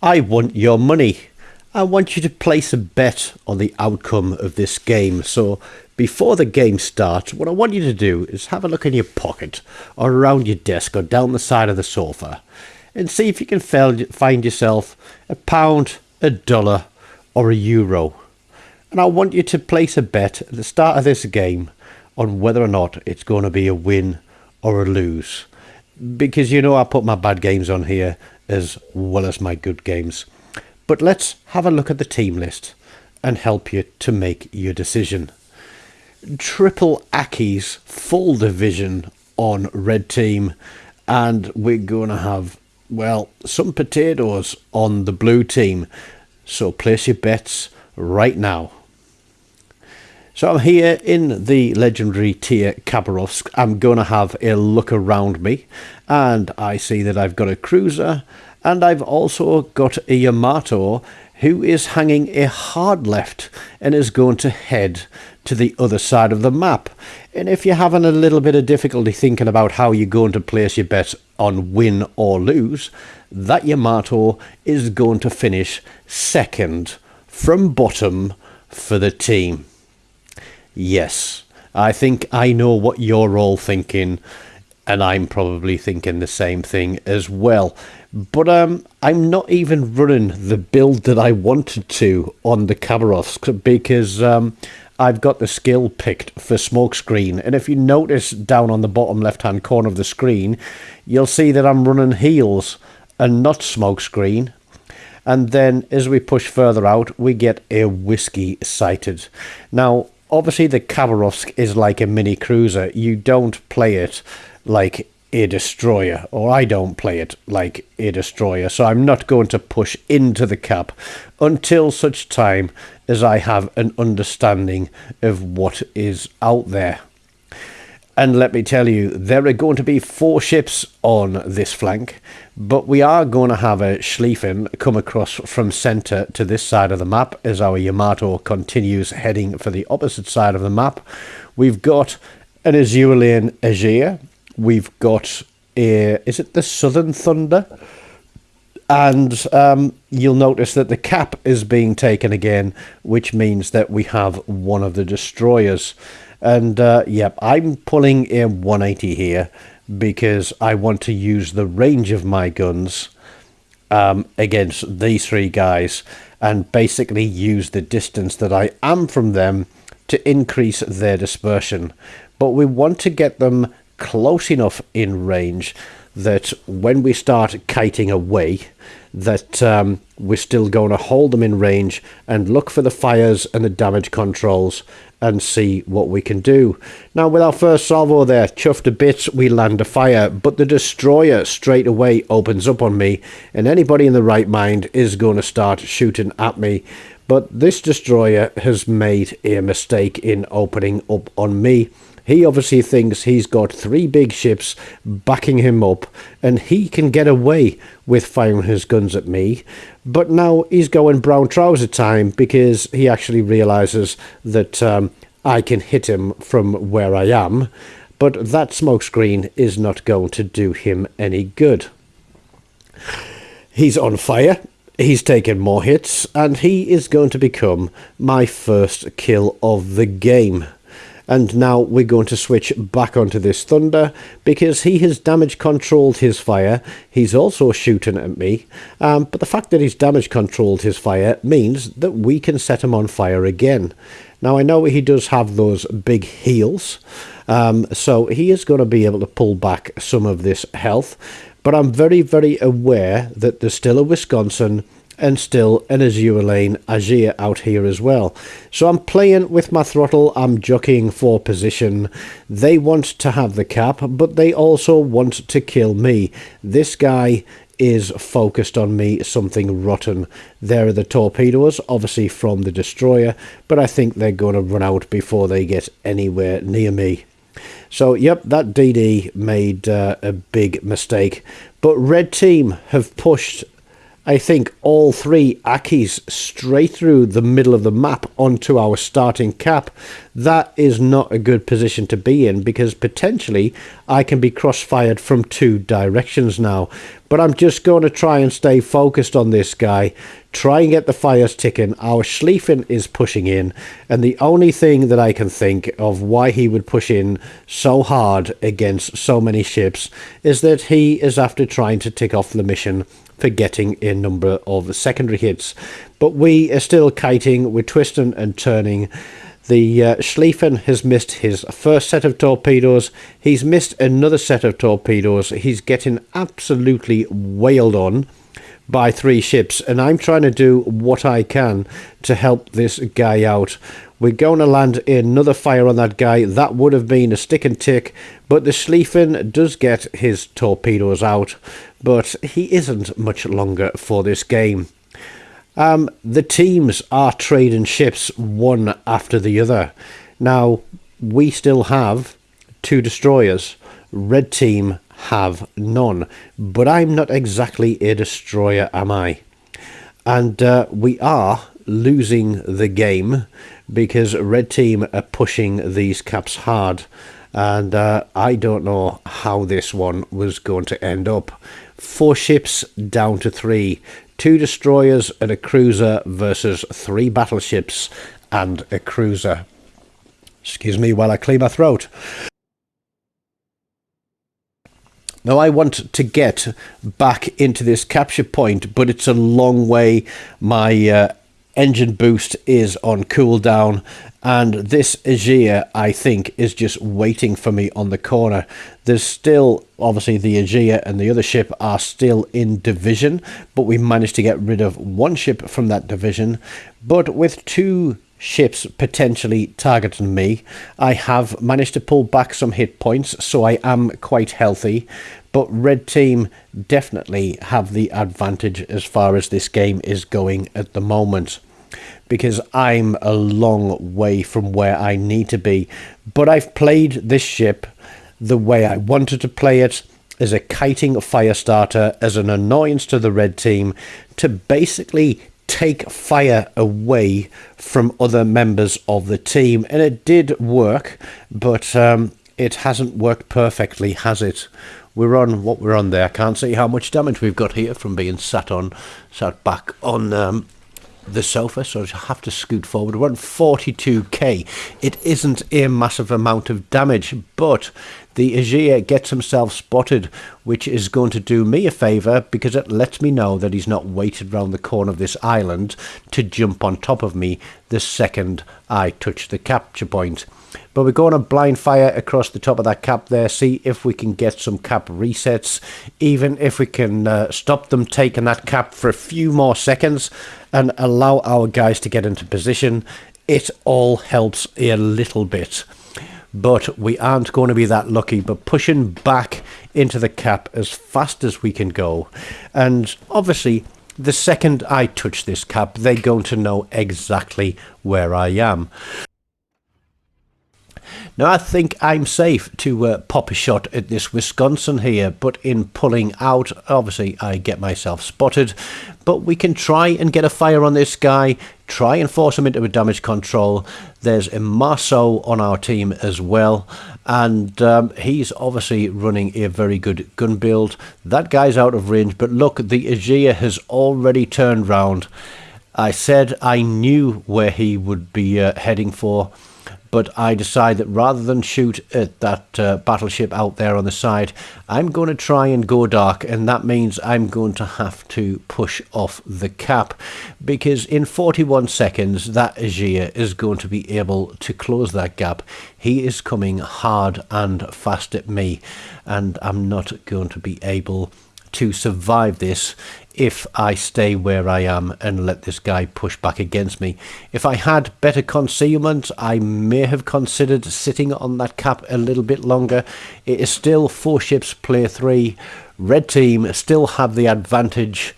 I want your money. I want you to place a bet on the outcome of this game. So before the game starts, what I want you to do is have a look in your pocket or around your desk or down the side of the sofa and see if you can find yourself £1, $1 or €1. And I want you to place a bet at the start of this game on whether or not it's going to be a win or a lose. Because you know I put my bad games on here as well as my good games. But let's have a look at the team list and help you to make your decision. Triple Aki's full division on red team, and we're going to have, well, some potatoes on the blue team. So place your bets right now. So I'm here in the legendary tier Khabarovsk. I'm going to have a look around me, and I see that I've got a cruiser, and I've also got a Yamato who is hanging a hard left and is going to head to the other side of the map. And if you're having a little bit of difficulty thinking about how you're going to place your bet on win or lose, that Yamato is going to finish second from bottom for the team. Yes, I think I know what you're all thinking, and I'm probably thinking the same thing as well. But I'm not even running the build that I wanted to on the Khabarovsk because I've got the skill picked for smokescreen. And if you notice down on the bottom left-hand corner of the screen, you'll see that I'm running heals and not smokescreen. And then as we push further out, we get a whiskey sighted. Now, obviously the Khabarovsk is like a mini cruiser. You don't play it like a destroyer, or I don't play it like a destroyer, so I'm not going to push into the cap until such time as I have an understanding of what is out there. And let me tell you, there are going to be 4 ships on this flank, but we are going to have a Schlieffen come across from centre to this side of the map as our Yamato continues heading for the opposite side of the map. We've got an Azurean Aegir. We've got is it the Southern Thunder? And you'll notice that the cap is being taken again, which means that we have one of the destroyers. And yep, I'm pulling a 180 here because I want to use the range of my guns against these 3 guys and basically use the distance that I am from them to increase their dispersion. But we want to get them close enough in range that when we start kiting away, that we're still going to hold them in range and look for the fires and the damage controls and see what we can do. Now, with our first salvo there, chuffed to bits, we land a fire, but the destroyer straight away opens up on me, and anybody in the right mind is going to start shooting at me. But this destroyer has made a mistake in opening up on me. He obviously thinks he's got 3 big ships backing him up and he can get away with firing his guns at me. But now he's going brown trouser time because he actually realizes that I can hit him from where I am. But that smokescreen is not going to do him any good. He's on fire. He's taken more hits and he is going to become my first kill of the game. And now we're going to switch back onto this Thunder because he has damage controlled his fire. He's also shooting at me. But the fact that he's damage controlled his fire means that we can set him on fire again. Now I know he does have those big heals. So he is going to be able to pull back some of this health. But I'm very, very aware that there's still a Wisconsin and still an Azurean Aegir out here as well. So I'm playing with my throttle, I'm jockeying for position. They want to have the cap, but they also want to kill me. This guy is focused on me something rotten. There are the torpedoes, obviously from the destroyer, but I think they're going to run out before they get anywhere near me. So, yep, that DD made a big mistake. But red team have pushed, I think, all 3 Akis straight through the middle of the map onto our starting cap. That is not a good position to be in because potentially I can be crossfired from 2 directions now. But But I'm just going to try and stay focused on this guy, try and get the fires ticking. Our Schlieffen is pushing in, and the only thing that I can think of why he would push in so hard against so many ships is that he is after trying to tick off the mission for getting a number of secondary hits. But we are still kiting, we're twisting and turning. The Schlieffen has missed his first set of torpedoes. He's missed another set of torpedoes. He's getting absolutely wailed on by 3 ships, and I'm trying to do what I can to help this guy out. We're going to land another fire on that guy. That would have been a stick and tick, but the Schlieffen does get his torpedoes out, but he isn't much longer for this game. The teams are trading ships one after the other. Now, we still have 2 destroyers. Red team have none, but I'm not exactly a destroyer, am I? And we are losing the game because red team are pushing these caps hard, and I don't know how this one was going to end up. 4 ships down to 3, 2 destroyers and a cruiser versus 3 battleships and a cruiser. Excuse me while I clear my throat. Now, I want to get back into this capture point, but it's a long way. My engine boost is on cooldown, and this Aegea, I think, is just waiting for me on the corner. There's still, obviously, the Aegea and the other ship are still in division, but we managed to get rid of 1 ship from that division. But with 2 ships potentially targeting me, I have managed to pull back some hit points, so I am quite healthy. But red team definitely have the advantage as far as this game is going at the moment, because I'm a long way from where I need to be. But I've played this ship the way I wanted to play it, as a kiting fire starter, as an annoyance to the red team, to basically take fire away from other members of the team. And it did work, but it hasn't worked perfectly, has it? We're on what we're on there. I can't see how much damage we've got here from being sat back on the sofa, so I have to scoot forward. We're on 42k. It isn't a massive amount of damage, but the Aegea gets himself spotted, which is going to do me a favour, because it lets me know that he's not waited round the corner of this island to jump on top of me the second I touch the capture point. But we're going to blind fire across the top of that cap there, see if we can get some cap resets, even if we can stop them taking that cap for a few more seconds and allow our guys to get into position. It all helps a little bit. But we aren't going to be that lucky, but pushing back into the cap as fast as we can go. And obviously, the second I touch this cap, they're going to know exactly where I am. Now, I think I'm safe to pop a shot at this Wisconsin here, but in pulling out, obviously, I get myself spotted. But we can try and get a fire on this guy, try and force him into a damage control. There's a Marceau on our team as well, and he's obviously running a very good gun build. That guy's out of range, but look, the Aegea has already turned round. I said I knew where he would be heading for, but I decide that rather than shoot at that battleship out there on the side, I'm going to try and go dark, and that means I'm going to have to push off the cap, because in 41 seconds that Aegea is going to be able to close that gap. He is coming hard and fast at me, and I'm not going to be able to survive this if I stay where I am and let this guy push back against me. If I had better concealment, I may have considered sitting on that cap a little bit longer. It is still 4 ships play 3. Red team still have the advantage.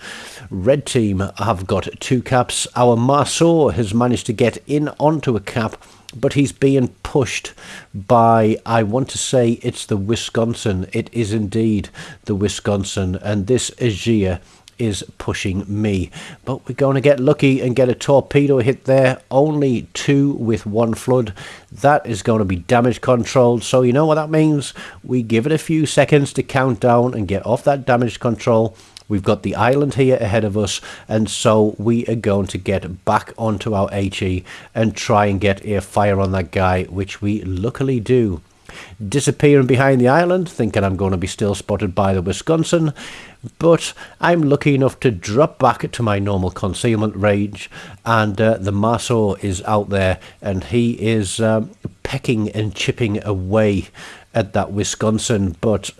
Red team have got 2 caps. Our Marceau has managed to get in onto a cap, but he's being pushed by, I want to say it's the Wisconsin. It is indeed the Wisconsin, and this Aegea is pushing me. But we're going to get lucky and get a torpedo hit there. Only 2 with 1 flood. That is going to be damage controlled. So you know what that means? We give it a few seconds to count down and get off that damage control. We've got the island here ahead of us, and so we are going to get back onto our HE and try and get a fire on that guy, which we luckily do. Disappearing behind the island, thinking I'm going to be still spotted by the Wisconsin, but I'm lucky enough to drop back to my normal concealment range, and the Marceau is out there, and he is pecking and chipping away at that Wisconsin, but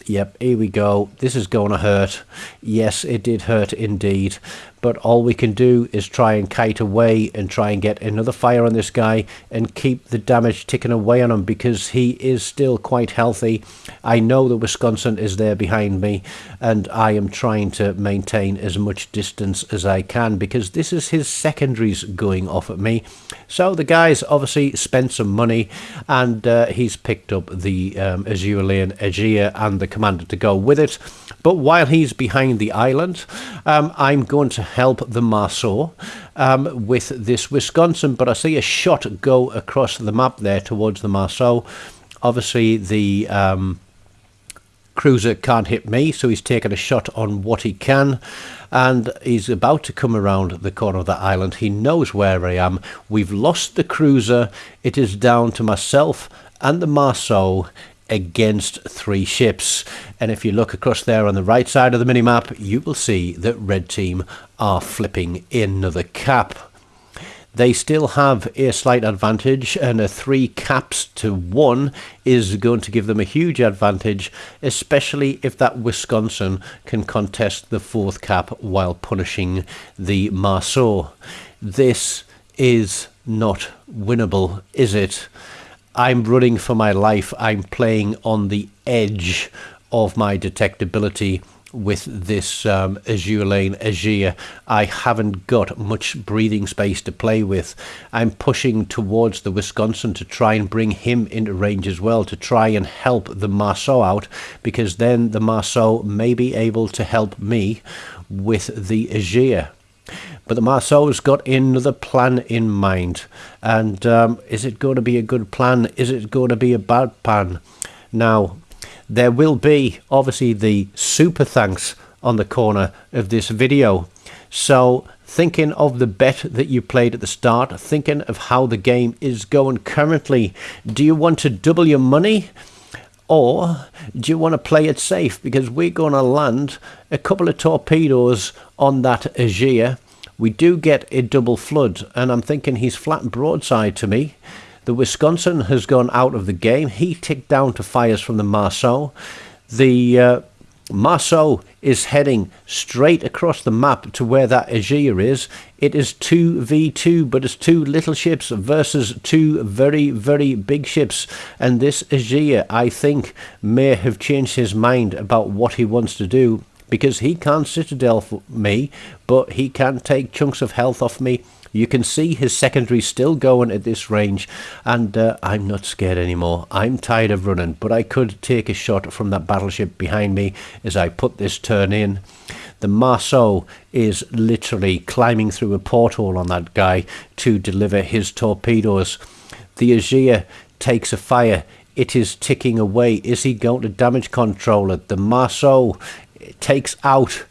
yep, here we go. This is going to hurt. Yes, it did hurt indeed. But all we can do is try and kite away and try and get another fire on this guy and keep the damage ticking away on him, because he is still quite healthy. I know the Wisconsin is there behind me, and I am trying to maintain as much distance as I can, because this is his secondaries going off at me. So the guy's obviously spent some money, and he's picked up the Azurean Aegea and the commander to go with it. But while he's behind the island, I'm going to help the Marceau with this Wisconsin. But I see a shot go across the map there towards the Marceau. Obviously, the cruiser can't hit me, so he's taken a shot on what he can. And he's about to come around the corner of the island. He knows where I am. We've lost the cruiser. It is down to myself and the Marceau against 3 ships. And if you look across there on the right side of the minimap, you will see that red team are flipping another cap. They still have a slight advantage, and a 3 caps to 1 is going to give them a huge advantage, especially if that Wisconsin can contest the 4th cap while punishing the Marceau. This is not winnable, is it? I'm running for my life. I'm playing on the edge of my detectability with this Azurean Aegea. I haven't got much breathing space to play with. I'm pushing towards the Wisconsin to try and bring him into range as well, to try and help the Marceau out, because then the Marceau may be able to help me with the Aegea. But the Marceau's got another plan in mind. And is it going to be a good plan? Is it going to be a bad plan? Now, there will be, obviously, the super thanks on the corner of this video. So, thinking of the bet that you played at the start, thinking of how the game is going currently, do you want to double your money? Or do you want to play it safe? Because we're going to land a couple of torpedoes on that Aegea. We do get a double flood, and I'm thinking he's flat broadside to me. The Wisconsin has gone out of the game. He ticked down to fires from the Marceau. The Marceau is heading straight across the map to where that Aegea is. It is 2v2, but it's 2 little ships versus 2 very, very big ships. And this Aegea, I think, may have changed his mind about what he wants to do, because he can't citadel for me, but he can take chunks of health off me. You can see his secondary still going at this range, and I'm not scared anymore. I'm tired of running, but I could take a shot from that battleship behind me as I put this turn in. The Marceau is literally climbing through a porthole on that guy to deliver his torpedoes. The Aegea takes a fire. It is ticking away. Is he going to damage control it? The Marceau takes out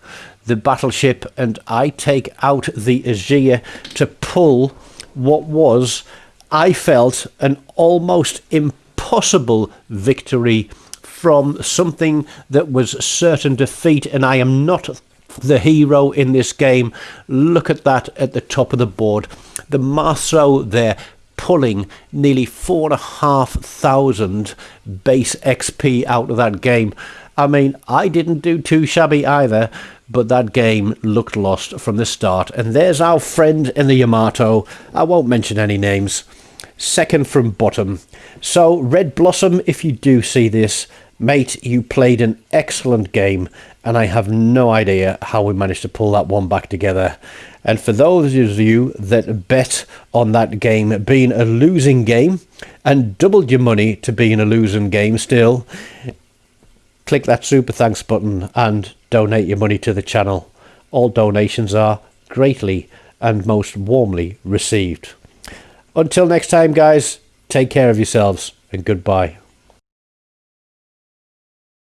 the battleship, and I take out the Aegea to pull what was, I felt, an almost impossible victory from something that was certain defeat. And I am not the hero in this game. Look at that at the top of the board. The Marceau there pulling nearly 4,500 base XP out of that game. I mean, I didn't do too shabby either, but that game looked lost from the start. And there's our friend in the Yamato. I won't mention any names. Second from bottom. So, Red Blossom, if you do see this, mate, you played an excellent game, and I have no idea how we managed to pull that one back together. And for those of you that bet on that game being a losing game, and doubled your money to being a losing game still, click that super thanks button and donate your money to the channel. All donations are greatly and most warmly received. Until next time, guys, take care of yourselves and goodbye.